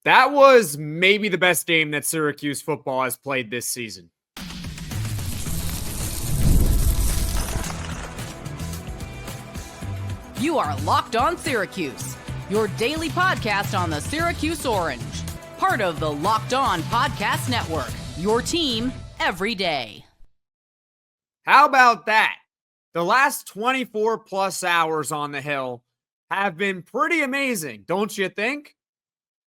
That was maybe the best game that Syracuse football has played this season. You are Locked On Syracuse, your daily podcast on the Syracuse Orange. Part of the Locked On Podcast Network, your team every day. How about that? The last 24 plus hours on the Hill have been pretty amazing, don't you think?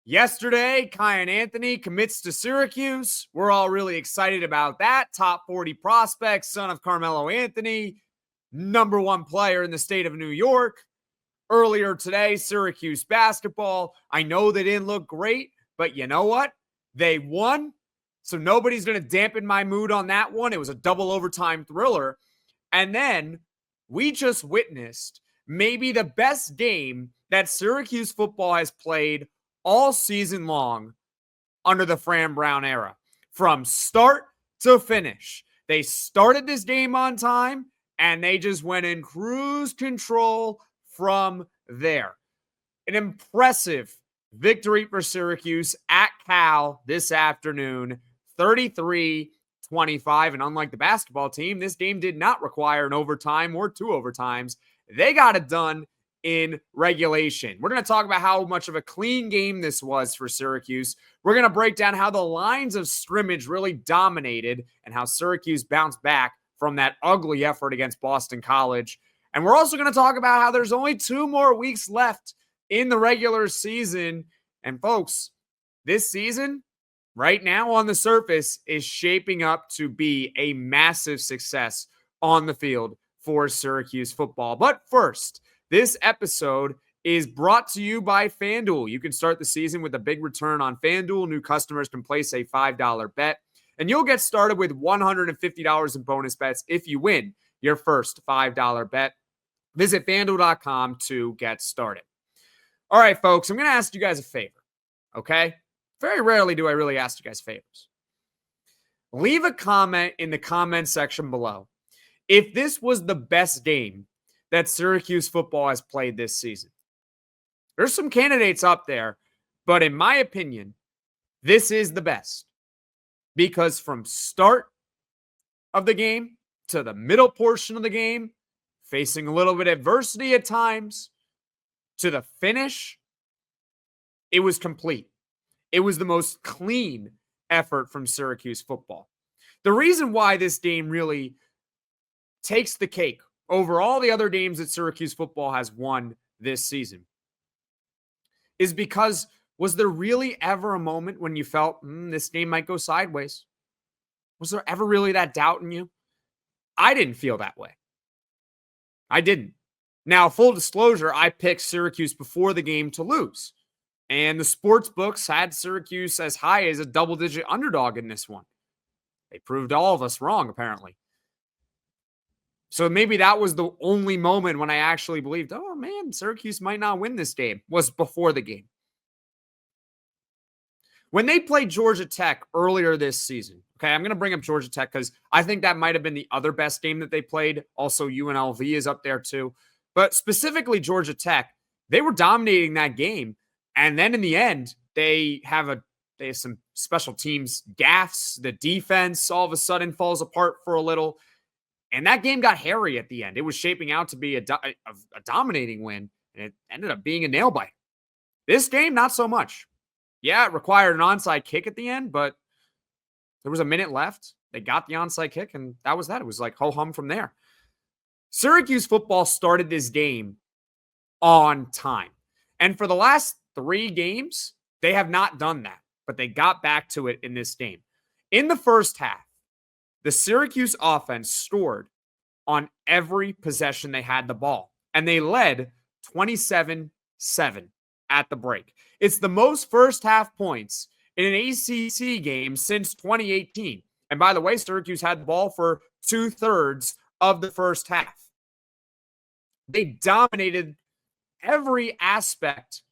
Yesterday, Kyan Anthony commits to Syracuse. We're all really excited about that. Top 40 prospect, son of Carmelo Anthony, number one player in the state of New York. Earlier today, Syracuse basketball. I know they didn't look great, but you know what? They won. So nobody's going to dampen my mood on that one. It was a double overtime thriller. And then we just witnessed maybe the best game that Syracuse football has played all season long under the Fran Brown era. From start to finish. They started this game on time, and they just went in cruise control from there. An impressive victory for Syracuse at Cal this afternoon, 33-25. And unlike the basketball team, this game did not require an overtime or two overtimes. They got it done in regulation. We're going to talk about how much of a clean game this was for Syracuse. We're going to break down how the lines of scrimmage really dominated and how Syracuse bounced back from that ugly effort against Boston College. And we're also going to talk about how there's only 2 more weeks left in the regular season. And folks, this season, right now on the surface, is shaping up to be a massive success on the field for Syracuse football. But first, this episode is brought to you by FanDuel. You can start the season with a big return on FanDuel. New customers can place a $5 bet, and you'll get started with $150 in bonus bets if you win your first $5 bet. Visit FanDuel.com to get started. All right, folks, I'm going to ask you guys a favor, okay? Very rarely do I really ask you guys favors. Leave a comment in the comment section below if this was the best game that Syracuse football has played this season. There's some candidates up there, but in my opinion, this is the best. Because from start of the game to the middle portion of the game, facing a little bit of adversity at times, to the finish, it was complete. It was the most clean effort from Syracuse football. The reason why this game really takes the cake over all the other games that Syracuse football has won this season is because, was there really ever a moment when you felt this game might go sideways? Was there ever really that doubt in you? I didn't feel that way. I didn't. Now, full disclosure, I picked Syracuse before the game to lose. And the sports books had Syracuse as high as a double-digit underdog in this one. They proved all of us wrong, apparently. So maybe that was the only moment when I actually believed, oh man, Syracuse might not win this game, was before the game. When they played Georgia Tech earlier this season, okay, I'm going to bring up Georgia Tech because I think that might have been the other best game that they played. Also, UNLV is up there too. But specifically Georgia Tech, they were dominating that game. And then in the end, they have some special teams gaffes. The defense all of a sudden falls apart for a little. And that game got hairy at the end. It was shaping out to be a dominating win, and it ended up being a nail biter. This game, not so much. Yeah, it required an onside kick at the end, but there was a minute left. They got the onside kick, and that was that. It was like ho-hum from there. Syracuse football started this game on time. And for the last 3 games, they have not done that, but they got back to it in this game. In the first half, the Syracuse offense scored on every possession they had the ball, and they led 27-7 at the break. It's the most first half points in an ACC game since 2018. And by the way, Syracuse had the ball for 2/3 of the first half. They dominated every aspect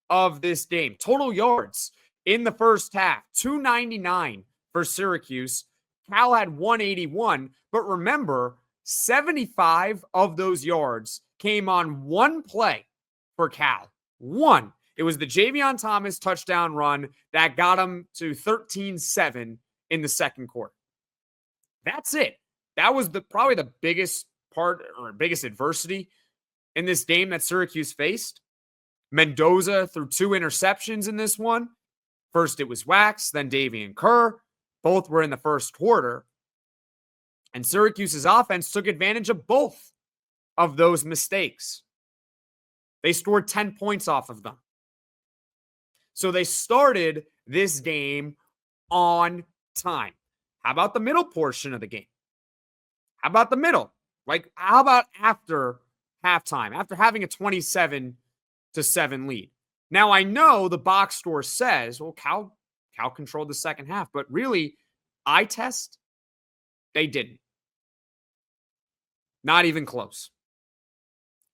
of this game. Total yards in the first half, 299 for Syracuse. Cal had 181, but remember, 75 of those yards came on one play for Cal. One. It was the Javion Thomas touchdown run that got them to 13-7 in the second quarter. That's it. That was probably the biggest part or biggest adversity in this game that Syracuse faced. Mendoza threw 2 interceptions in this one. First it was Wax, then Davien Kerr. Both were in the first quarter. And Syracuse's offense took advantage of both of those mistakes. They scored 10 points off of them. So they started this game on time. How about the middle portion of the game? How about the middle? Like, how about after halftime, after having a 27-7 lead? Now, I know the box score says, well, Cal controlled the second half, but really, eye test, they didn't. Not even close.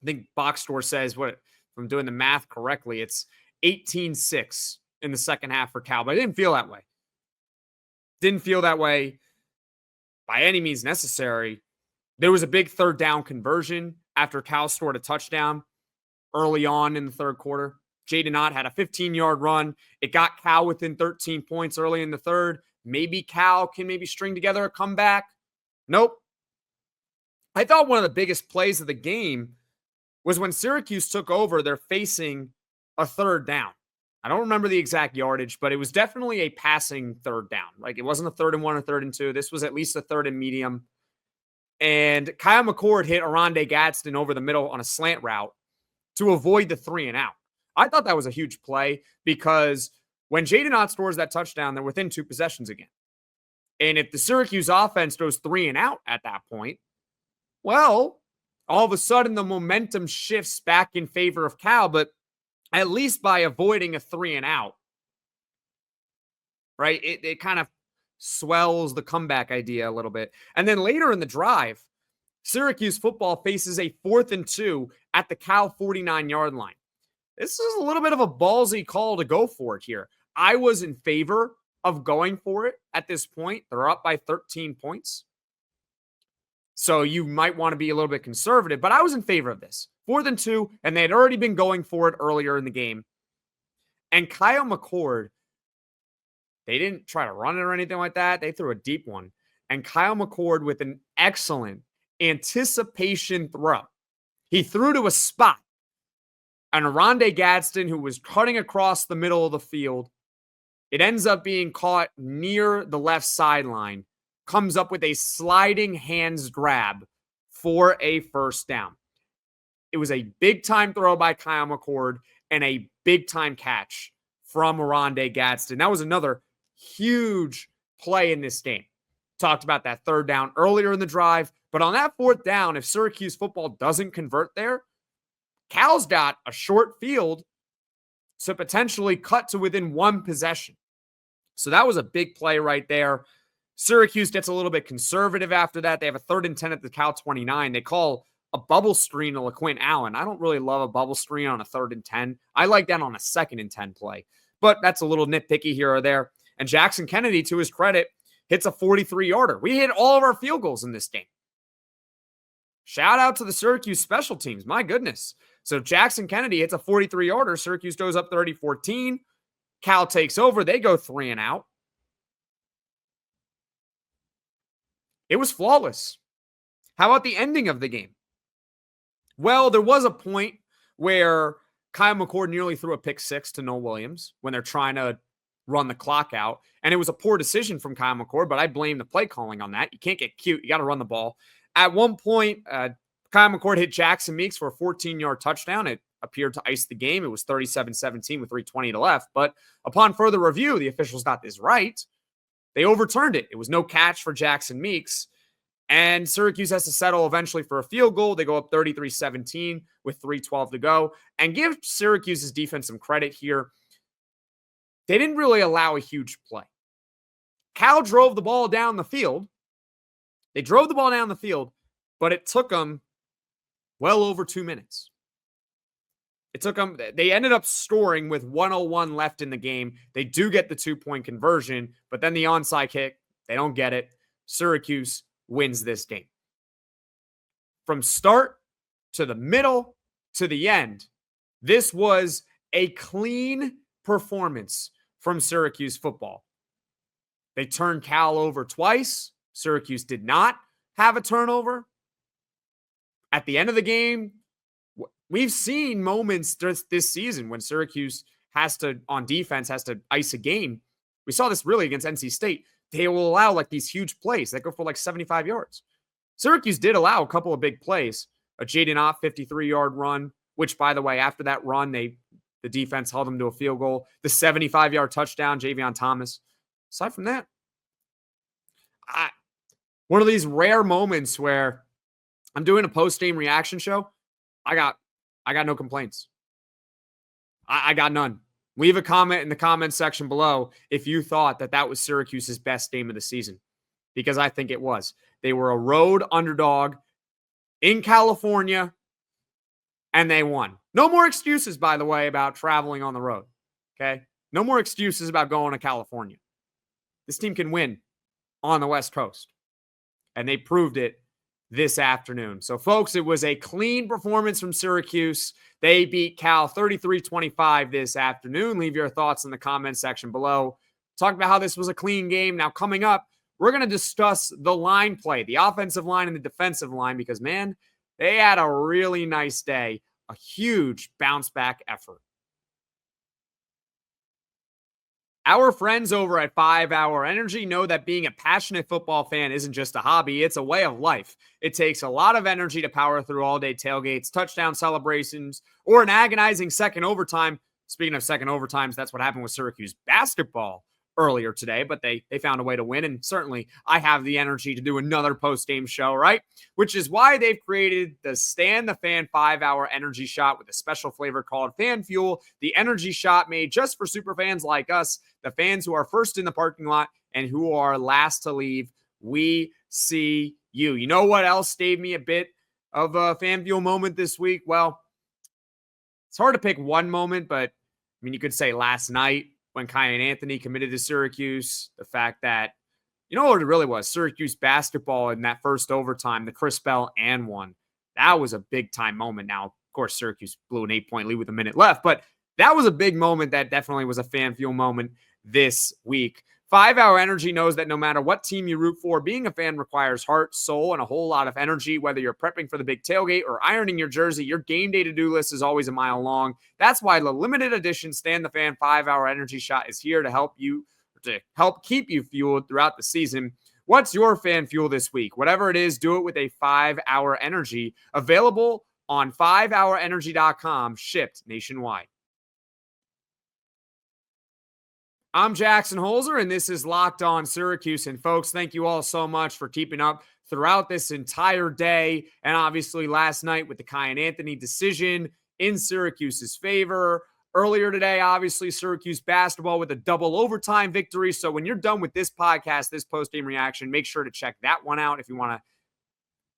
I think box score says, what, if I'm doing the math correctly, it's 18-6 in the second half for Cal, but I didn't feel that way. Didn't feel that way by any means necessary. There was a big third down conversion after Cal scored a touchdown early on in the third quarter. Jaden Ott had a 15-yard run. It got Cal within 13 points early in the third. Maybe Cal can string together a comeback. Nope. I thought one of the biggest plays of the game was when Syracuse took over, they're facing a third down. I don't remember the exact yardage, but it was definitely a passing third down. Like, it wasn't a 3rd and 1 or 3rd and 2. This was at least a 3rd and medium. And Kyle McCord hit Oronde Gadsden over the middle on a slant route to avoid the 3 and out. I thought that was a huge play because when Jaden Ott scores that touchdown, they're within 2 possessions again. And if the Syracuse offense goes 3 and out at that point, well, all of a sudden the momentum shifts back in favor of Cal, but at least by avoiding a 3 and out, right? It kind of swells the comeback idea a little bit. And then later in the drive, Syracuse football faces a 4th and 2 at the Cal 49-yard line. This is a little bit of a ballsy call to go for it here. I was in favor of going for it at this point. They're up by 13 points. So you might want to be a little bit conservative, but I was in favor of this. 4th and 2, and they had already been going for it earlier in the game. And Kyle McCord, they didn't try to run it or anything like that. They threw a deep one. And Kyle McCord with an excellent anticipation throw. He threw to a spot. And Oronde Gadsden, who was cutting across the middle of the field, it ends up being caught near the left sideline, comes up with a sliding hands grab for a first down. It was a big-time throw by Kyle McCord and a big-time catch from Oronde Gadsden. That was another huge play in this game. Talked about that 3rd down earlier in the drive, but on that 4th down, if Syracuse football doesn't convert there, Cal's got a short field to potentially cut to within 1 possession. So that was a big play right there. Syracuse gets a little bit conservative after that. They have a 3rd and 10 at the Cal 29. They call a bubble screen to LeQuint Allen. I don't really love a bubble screen on a 3rd and 10. I like that on a 2nd and 10 play, but that's a little nitpicky here or there. And Jackson Kennedy, to his credit, hits a 43-yarder. We hit all of our field goals in this game. Shout out to the Syracuse special teams. My goodness. So Jackson Kennedy hits a 43-yarder. Syracuse goes up 30-14. Cal takes over. They go 3 and out. It was flawless. How about the ending of the game? Well, there was a point where Kyle McCord nearly threw a pick 6 to Noah Williams when they're trying to run the clock out. And it was a poor decision from Kyle McCord, but I blame the play calling on that. You can't get cute. You got to run the ball. At one point, Kyle McCord hit Jackson Meeks for a 14-yard touchdown. It appeared to ice the game. It was 37-17 with 3:20 to left. But upon further review, the officials got this right. They overturned it. It was no catch for Jackson Meeks. And Syracuse has to settle eventually for a field goal. They go up 33-17 with 3:12 to go. And give Syracuse's defense some credit here. They didn't really allow a huge play. Cal drove the ball down the field. They drove the ball down the field, but it took them well over 2 minutes. It took them, they ended up scoring with 1:01 left in the game. They do get the 2-point conversion, but then the onside kick, they don't get it. Syracuse wins this game. From start to the middle to the end, this was a clean performance from Syracuse football. They turned Cal over twice. Syracuse did not have a turnover. At the end of the game, we've seen moments this season when Syracuse on defense, has to ice a game. We saw this really against NC State. They will allow like these huge plays that go for like 75 yards. Syracuse did allow a couple of big plays. A Jaden Ott 53-yard run, which, by the way, after that run, the defense held them to a field goal. The 75-yard touchdown, Davien Thomas. Aside from that, one of these rare moments where I'm doing a post-game reaction show. I got no complaints. I got none. Leave a comment in the comment section below if you thought that was Syracuse's best game of the season, because I think it was. They were a road underdog in California, and they won. No more excuses, by the way, about traveling on the road, okay? No more excuses about going to California. This team can win on the West Coast, and they proved it this afternoon. So, folks, it was a clean performance from Syracuse. They beat Cal 33-25 this afternoon. Leave your thoughts in the comment section below. Talk about how this was a clean game. Now, coming up, we're going to discuss the line play, the offensive line and the defensive line, because, man, they had a really nice day, a huge bounce-back effort. Our friends over at 5 Hour Energy know that being a passionate football fan isn't just a hobby, it's a way of life. It takes a lot of energy to power through all-day tailgates, touchdown celebrations, or an agonizing second overtime. Speaking of second overtimes, that's what happened with Syracuse basketball earlier today, but they found a way to win, and certainly I have the energy to do another post-game show, right? Which is why they've created the Stand the Fan 5 Hour Energy Shot with a special flavor called Fan Fuel, the energy shot made just for super fans like us, the fans who are first in the parking lot and who are last to leave. We see you. You know what else gave me a bit of a Fan Fuel moment this week? Well, it's hard to pick one moment, but I mean, you could say last night, when Kyan Anthony committed to Syracuse, the fact that, you know what it really was? Syracuse basketball in that first overtime, the Chris Bell and one. That was a big-time moment. Now, of course, Syracuse blew an 8-point lead with a minute left, but that was a big moment that definitely was a Fan Fuel moment this week. 5 Hour Energy knows that no matter what team you root for, being a fan requires heart, soul, and a whole lot of energy. Whether you're prepping for the big tailgate or ironing your jersey, your game day to-do list is always a mile long. That's why the limited edition Stand the Fan 5 Hour Energy Shot is here to help keep you fueled throughout the season. What's your fan fuel this week? Whatever it is, do it with a 5 Hour Energy. Available on 5hourenergy.com, shipped nationwide. I'm Jackson Holzer, and this is Locked On Syracuse. And folks, thank you all so much for keeping up throughout this entire day. And obviously last night with the Kyan Anthony decision in Syracuse's favor. Earlier today, obviously, Syracuse basketball with a double overtime victory. So when you're done with this podcast, this post-game reaction, make sure to check that one out if you want to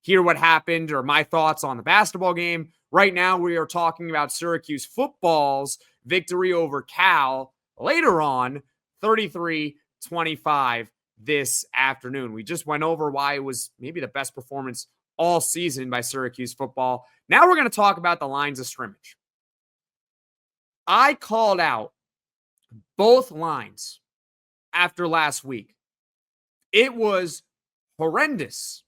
hear what happened or my thoughts on the basketball game. Right now, we are talking about Syracuse football's victory over Cal later on, 33-25 this afternoon. We just went over why it was maybe the best performance all season by Syracuse football. Now we're going to talk about the lines of scrimmage. I called out both lines after last week. It was horrendous.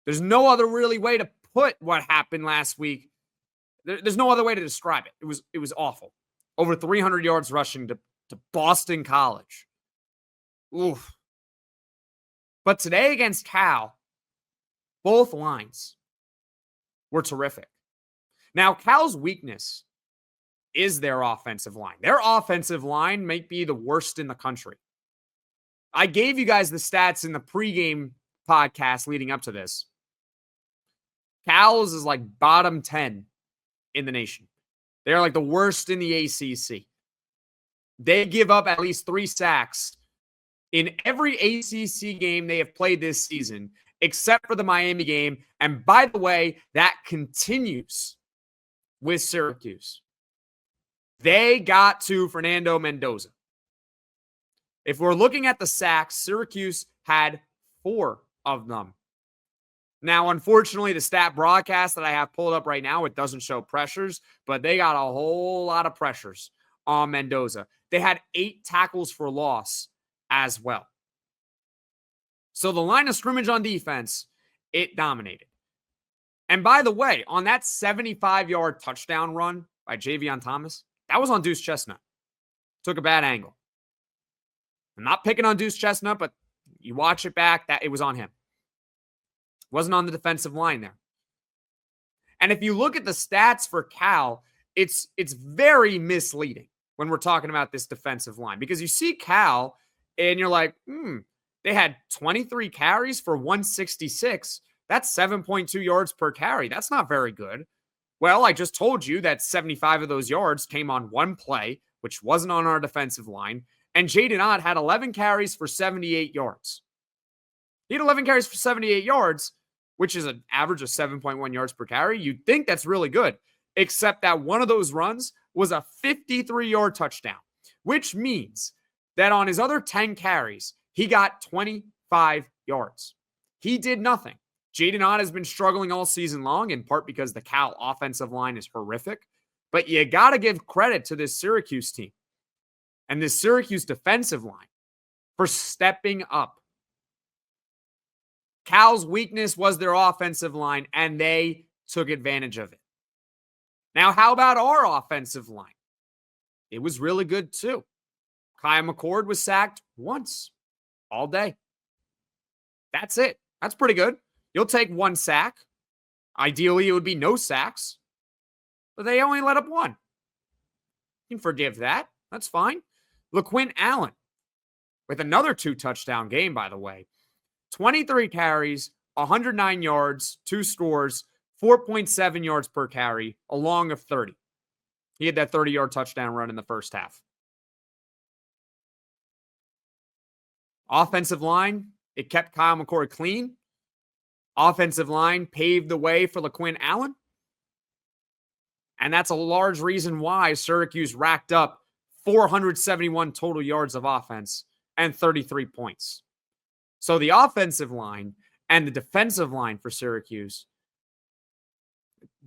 There's no other really way to put what happened last week. There's no other way to describe it. It was awful. Over 300 yards rushing to Boston College. Oof. But today against Cal, both lines were terrific. Now, Cal's weakness is their offensive line. Their offensive line might be the worst in the country. I gave you guys the stats in the pregame podcast leading up to this. Cal's is like bottom 10 in the nation. They're like the worst in the ACC. They give up at least 3 sacks in every ACC game they have played this season, except for the Miami game. And by the way, that continues with Syracuse. They got to Fernando Mendoza. If we're looking at the sacks, Syracuse had 4 of them. Now, unfortunately, the stat broadcast that I have pulled up right now, it doesn't show pressures, but they got a whole lot of pressures on Mendoza. They had 8 tackles for loss as well. So the line of scrimmage on defense, it dominated. And by the way, on that 75-yard touchdown run by Davien Thomas, that was on Deuce Chestnut. Took a bad angle. I'm not picking on Deuce Chestnut, but you watch it back, that it was on him. Wasn't on the defensive line there. And if you look at the stats for Cal, it's very misleading when we're talking about this defensive line, because you see Cal and you're like, they had 23 carries for 166. That's 7.2 yards per carry. That's not very good. Well, I just told you that 75 of those yards came on one play, which wasn't on our defensive line. And Jaden Ott had 11 carries for 78 yards. He had 11 carries for 78 yards, which is an average of 7.1 yards per carry. You'd think that's really good, except that one of those runs was a 53-yard touchdown, which means that on his other 10 carries, he got 25 yards. He did nothing. Jaden Ott has been struggling all season long, in part because the Cal offensive line is horrific. But you got to give credit to this Syracuse team and this Syracuse defensive line for stepping up. Cal's weakness was their offensive line, and they took advantage of it. Now, how about our offensive line? It was really good too. Kyle McCord was sacked once all day. That's it. That's pretty good. You'll take one sack. Ideally, it would be no sacks, but they only let up one. You can forgive that. That's fine. LeQuint Allen with another 2-touchdown game, by the way. 23 carries, 109 yards, 2 scores, 4.7 yards per carry, a long of 30. He had that 30-yard touchdown run in the first half. Offensive line, it kept Kyle McCord clean. Offensive line paved the way for LeQuint Allen. And that's a large reason why Syracuse racked up 471 total yards of offense and 33 points. So the offensive line and the defensive line for Syracuse,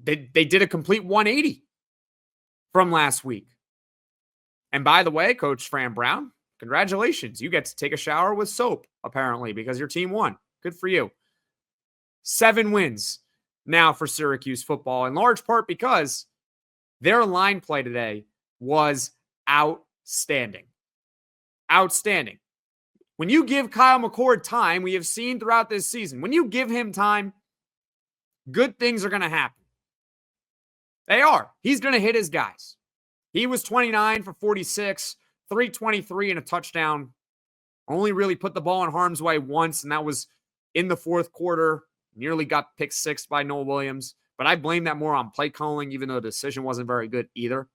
they did a complete 180 from last week. And by the way, Coach Fran Brown, congratulations. You get to take a shower with soap, apparently, because your team won. Good for you. 7 wins now for Syracuse football, in large part because their line play today was outstanding. Outstanding. When you give Kyle McCord time, we have seen throughout this season, when you give him time, good things are going to happen. They are. He's going to hit his guys. He was 29 for 46, 323 and a touchdown. Only really put the ball in harm's way once, and that was in the fourth quarter. Nearly got picked 6 by Noah Williams, but I blame that more on play calling, even though the decision wasn't very good either.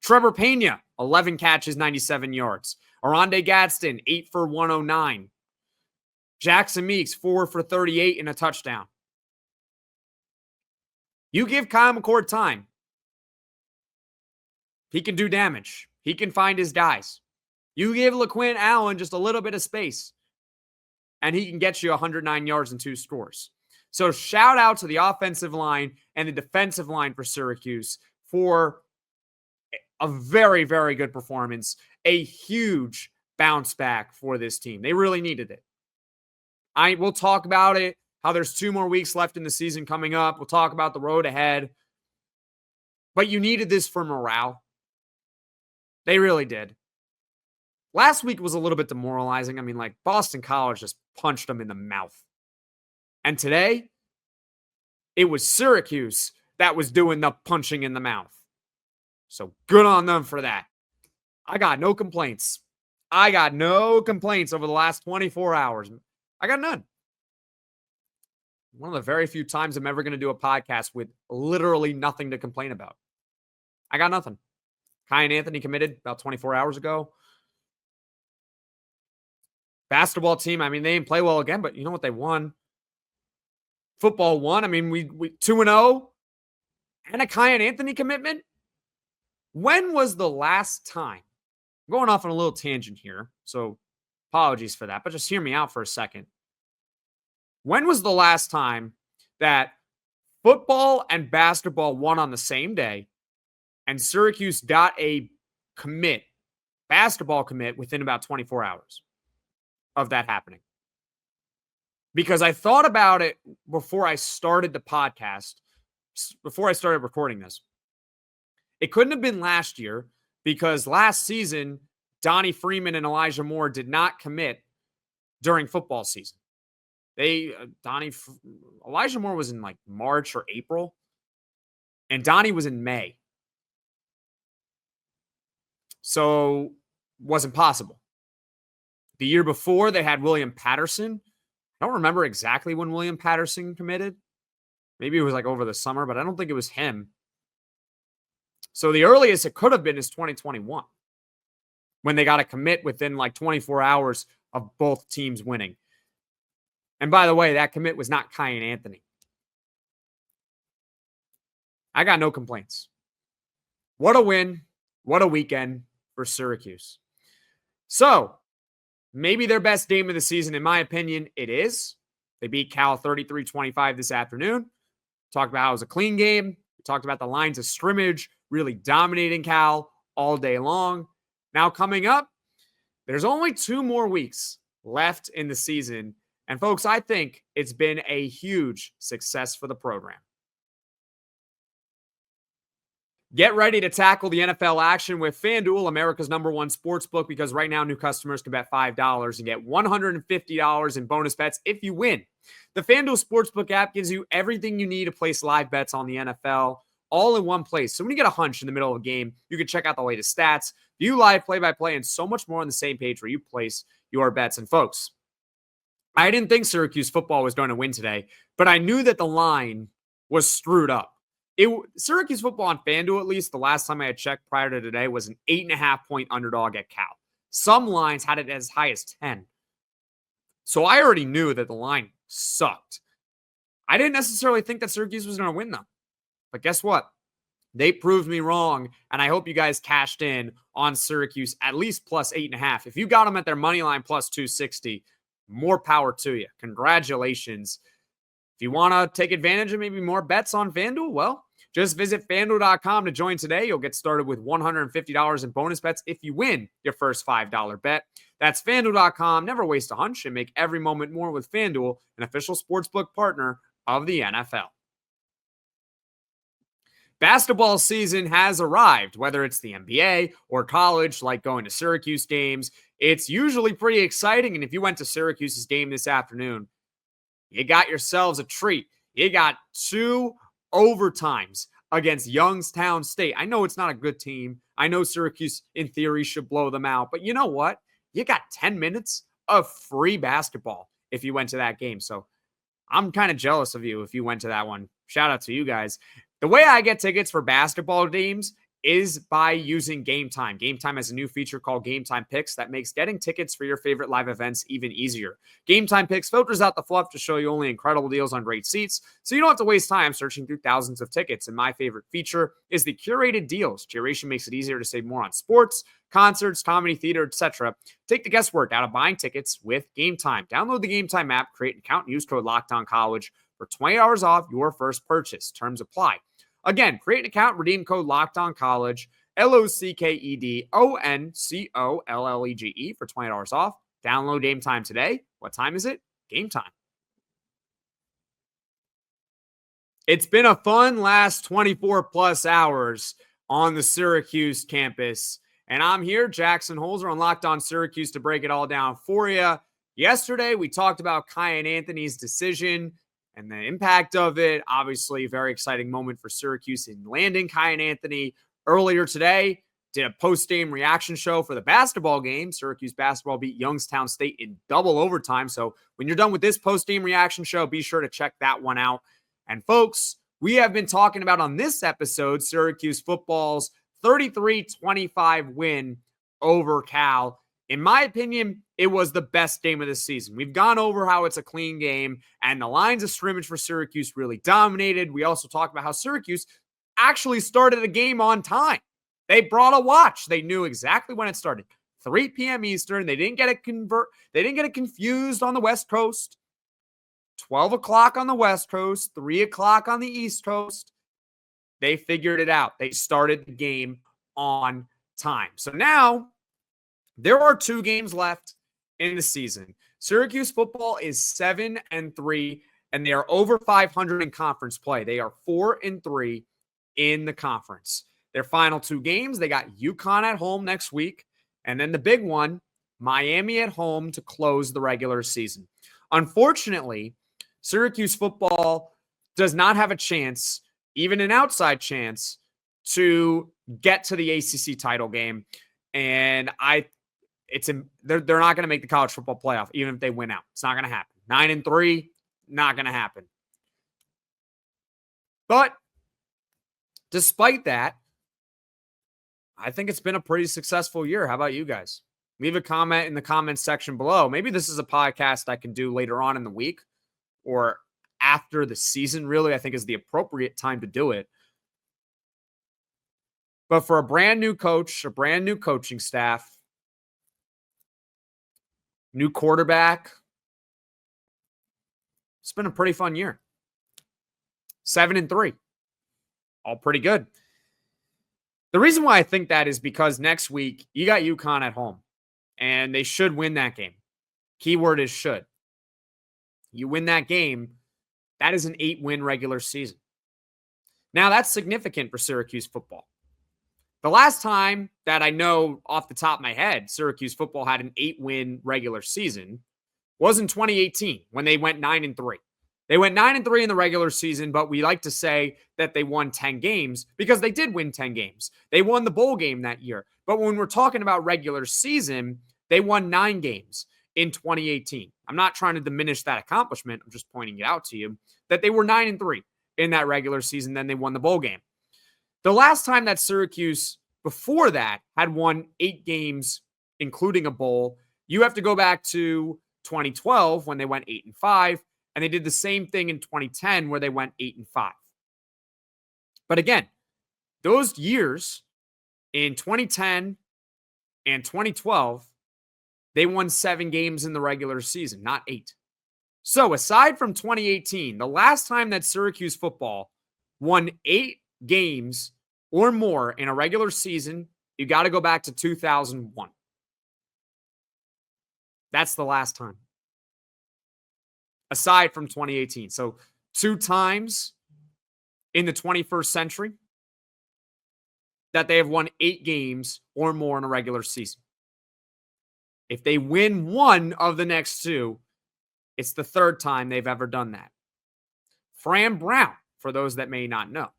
Trevor Pena, 11 catches, 97 yards. Oronde Gadsden, 8 for 109. Jackson Meeks, 4 for 38 and a touchdown. You give Kyle McCord time, he can do damage. He can find his guys. You give LeQuint Allen just a little bit of space, and he can get you 109 yards and 2 scores. So shout out to the offensive line and the defensive line for Syracuse for a very, very good performance. A huge bounce back for this team. They really needed it. We'll talk about it, how there's 2 more weeks left in the season coming up. We'll talk about the road ahead. But you needed this for morale. They really did. Last week was a little bit demoralizing. I mean, like, Boston College just punched them in the mouth. And today, it was Syracuse that was doing the punching in the mouth. So good on them for that. I got no complaints. I got no complaints over the last 24 hours. I got none. One of the very few times I'm ever going to do a podcast with literally nothing to complain about. I got nothing. Kyan Anthony committed about 24 hours ago. Basketball team, I mean, they didn't play well again, but you know what? They won. Football won. I mean, we 2-0 and a Kyan Anthony commitment. When was the last time? I'm going off on a little tangent here, so apologies for that, but just hear me out for a second. When was the last time that football and basketball won on the same day and Syracuse got a basketball commit within about 24 hours of that happening? Because I thought about it before I started the podcast, before I started recording this. It couldn't have been last year because last season, Donnie Freeman and Elijah Moore did not commit during football season. Elijah Moore was in like March or April, and Donnie was in May. So wasn't possible. The year before, they had William Patterson. I don't remember exactly when William Patterson committed. Maybe it was like over the summer, but I don't think it was him. So the earliest it could have been is 2021, when they got a commit within like 24 hours of both teams winning. And by the way, that commit was not Kyan Anthony. I got no complaints. What a win. What a weekend for Syracuse. So, maybe their best game of the season, in my opinion, it is. They beat Cal 33-25 this afternoon. Talked about how it was a clean game. We talked about the lines of scrimmage really dominating Cal all day long. Now coming up, there's only 2 more weeks left in the season. And folks, I think it's been a huge success for the program. Get ready to tackle the NFL action with FanDuel, America's #1 sportsbook, because right now new customers can bet $5 and get $150 in bonus bets if you win. The FanDuel Sportsbook app gives you everything you need to place live bets on the NFL all in one place. So when you get a hunch in the middle of a game, you can check out the latest stats, view live play-by-play, and so much more on the same page where you place your bets. And folks, I didn't think Syracuse football was going to win today, but I knew that the line was screwed up. Syracuse football on FanDuel, at least the last time I had checked prior to today, was an 8.5-point underdog at Cal. Some lines had it as high as 10. So I already knew that the line sucked. I didn't necessarily think that Syracuse was going to win, though. But guess what? They proved me wrong, and I hope you guys cashed in on Syracuse at least plus 8.5. If you got them at their money line plus 260, more power to you. Congratulations. If you want to take advantage of maybe more bets on FanDuel, well, just visit FanDuel.com to join today. You'll get started with $150 in bonus bets if you win your first $5 bet. That's FanDuel.com. Never waste a hunch and make every moment more with FanDuel, an official sportsbook partner of the NFL. Basketball season has arrived, whether it's the NBA or college, like going to Syracuse games. It's usually pretty exciting, and if you went to Syracuse's game this afternoon, you got yourselves a treat. You got 2 overtimes against Youngstown State. I know it's not a good team. I know Syracuse, in theory, should blow them out. But you know what? You got 10 minutes of free basketball if you went to that game. So I'm kind of jealous of you if you went to that one. Shout out to you guys. The way I get tickets for basketball games is by using Game Time. Game Time has a new feature called Game Time Picks that makes getting tickets for your favorite live events even easier. Game Time Picks filters out the fluff to show you only incredible deals on great seats, so you don't have to waste time searching through thousands of tickets. And my favorite feature is the curated deals. Curation makes it easier to save more on sports, concerts, comedy, theater, etc. Take the guesswork out of buying tickets with Game Time. Download the Game Time app, create an account, and use code LOCKEDONCollege for $20 off your first purchase. Terms apply. Again, create an account, redeem code LOCKEDONCollege, LOCKEDONCOLLEGE for $20 off. Download Game Time today. What time is it? Game time. It's been a fun last 24 plus hours on the Syracuse campus. And I'm here, Jackson Holzer, on Locked On Syracuse to break it all down for you. Yesterday, we talked about Kyan Anthony's decision and the impact of it. Obviously, a very exciting moment for Syracuse in landing Kyan Anthony. Earlier today, did a post-game reaction show for the basketball game. Syracuse basketball beat Youngstown State in double overtime. So when you're done with this post-game reaction show, be sure to check that one out. And folks, we have been talking about on this episode, Syracuse football's 33-25 win over Cal. In my opinion, it was the best game of the season. We've gone over how it's a clean game, and the lines of scrimmage for Syracuse really dominated. We also talked about how Syracuse actually started a game on time. They brought a watch. They knew exactly when it started. 3 p.m. Eastern. They didn't get it confused on the West Coast. 12 o'clock on the West Coast, 3 o'clock on the East Coast. They figured it out. They started the game on time. So now there are 2 games left in the season. Syracuse football is 7-3, and they are over 500 in conference play. They are 4-3 in the conference. Their final 2 games, they got UConn at home next week, and then the big one, Miami at home to close the regular season. Unfortunately, Syracuse football does not have a chance, even an outside chance, to get to the ACC title game. And they're not going to make the college football playoff, even if they win out. It's not going to happen. 9-3, not going to happen. But despite that, I think it's been a pretty successful year. How about you guys? Leave a comment in the comments section below. Maybe this is a podcast I can do later on in the week or after the season, really, I think is the appropriate time to do it. But for a brand new coach, a brand new coaching staff, new quarterback, it's been a pretty fun year. 7-3. All pretty good. The reason why I think that is because next week you got UConn at home, and they should win that game. Keyword is should. You win that game, that is an 8-win regular season. Now, that's significant for Syracuse football. The last time that I know off the top of my head, Syracuse football had an 8-win regular season was in 2018 when they went 9-3. They went 9-3 in the regular season, but we like to say that they won 10 games because they did win 10 games. They won the bowl game that year. But when we're talking about regular season, they won 9 games in 2018. I'm not trying to diminish that accomplishment. I'm just pointing it out to you that they were 9-3 in that regular season. Then they won the bowl game. The last time that Syracuse before that had won 8 games, including a bowl, you have to go back to 2012 when they went 8-5. And they did the same thing in 2010 where they went 8-5. But again, those years in 2010 and 2012, they won 7 games in the regular season, not 8. So aside from 2018, the last time that Syracuse football won 8 games or more in a regular season, you got to go back to 2001. That's the last time. Aside from 2018. So 2 times in the 21st century that they have won 8 games or more in a regular season. If they win 1 of the next 2, it's the 3rd time they've ever done that. Fran Brown, for those that may not know,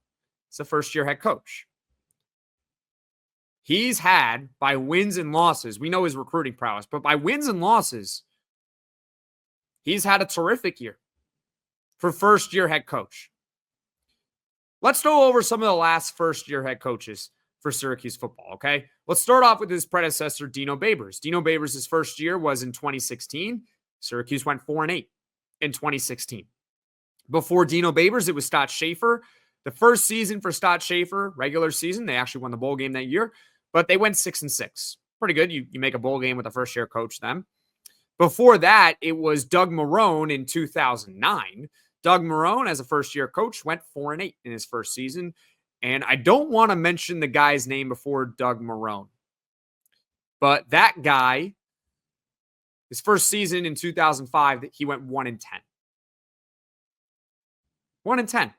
is a first-year head coach. He's had, by wins and losses, we know his recruiting prowess, but by wins and losses, he's had a terrific year for first-year head coach. Let's go over some of the last first-year head coaches for Syracuse football, okay? Let's start off with his predecessor, Dino Babers. Dino Babers' first year was in 2016. Syracuse went 4-8 in 2016. Before Dino Babers, it was Stott Schaefer. The first season for Stott Schaefer, regular season, they actually won the bowl game that year, but they went 6-6. Pretty good. You make a bowl game with a first-year coach then. Before that, it was Doug Marrone in 2009. Doug Marrone, as a first-year coach, went 4-8 in his first season. And I don't want to mention the guy's name before Doug Marrone. But that guy, his first season in 2005, he went 1-10. 1-10.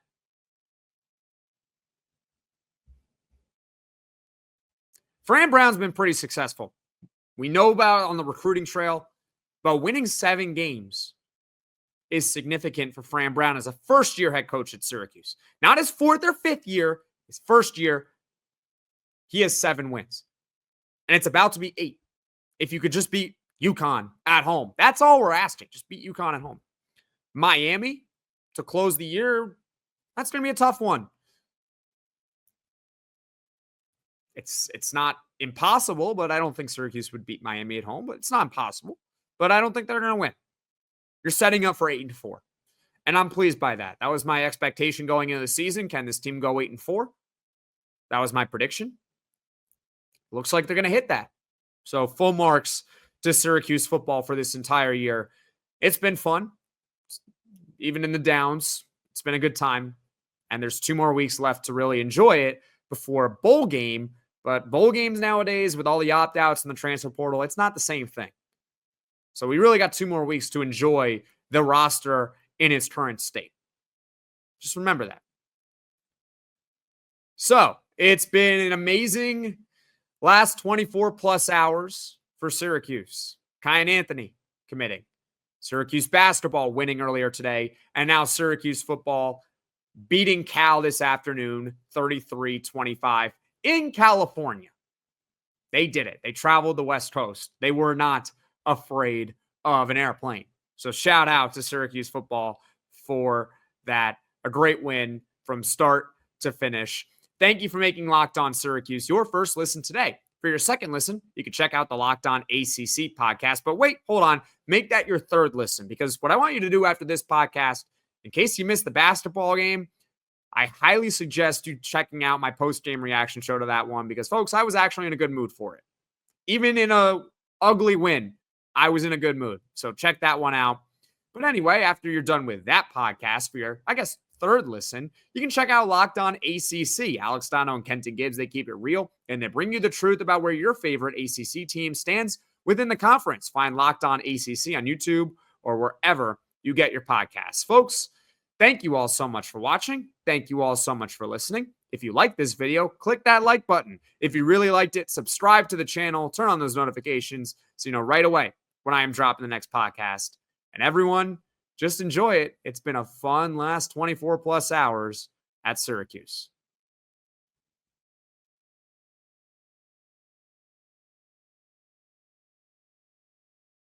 Fran Brown's been pretty successful. We know about it on the recruiting trail, but winning 7 games is significant for Fran Brown as a first-year head coach at Syracuse. Not his 4th or 5th year, his first year, he has 7 wins. And it's about to be 8. If you could just beat UConn at home. That's all we're asking. Just beat UConn at home. Miami, to close the year, that's going to be a tough one. It's not impossible, but I don't think Syracuse would beat Miami at home. But it's not impossible. But I don't think they're going to win. You're setting up for 8-4. And I'm pleased by that. That was my expectation going into the season. Can this team go 8-4? That was my prediction. Looks like they're going to hit that. So full marks to Syracuse football for this entire year. It's been fun. even in the downs, it's been a good time. And there's 2 more weeks left to really enjoy it before a bowl game. But bowl games nowadays, with all the opt-outs and the transfer portal, it's not the same thing. So we really got 2 more weeks to enjoy the roster in its current state. Just remember that. So it's been an amazing last 24 plus hours for Syracuse. Kyan Anthony committing. Syracuse basketball winning earlier today. And now Syracuse football beating Cal this afternoon, 33-25 in California. They did it. They traveled the West Coast. They were not afraid of an airplane. So shout out to Syracuse football for that. A great win from start to finish. Thank you for making Locked On Syracuse your first listen today. For your second listen, you can check out the Locked On ACC podcast. But wait, hold on. Make that your third listen, because what I want you to do after this podcast, in case you missed the basketball game, I highly suggest you checking out my post-game reaction show to that one, because, folks, I was actually in a good mood for it. Even in a ugly win, I was in a good mood. So check that one out. But anyway, after you're done with that podcast for your, third listen, you can check out Locked On ACC. Alex Dono and Kenton Gibbs, they keep it real, and they bring you the truth about where your favorite ACC team stands within the conference. Find Locked On ACC on YouTube or wherever you get your podcasts. Folks, thank you all so much for watching. Thank you all so much for listening. If you like this video, click that like button. If you really liked it, subscribe to the channel, turn on those notifications so you know right away when I am dropping the next podcast. And everyone, just enjoy it. It's been a fun last 24 plus hours at Syracuse.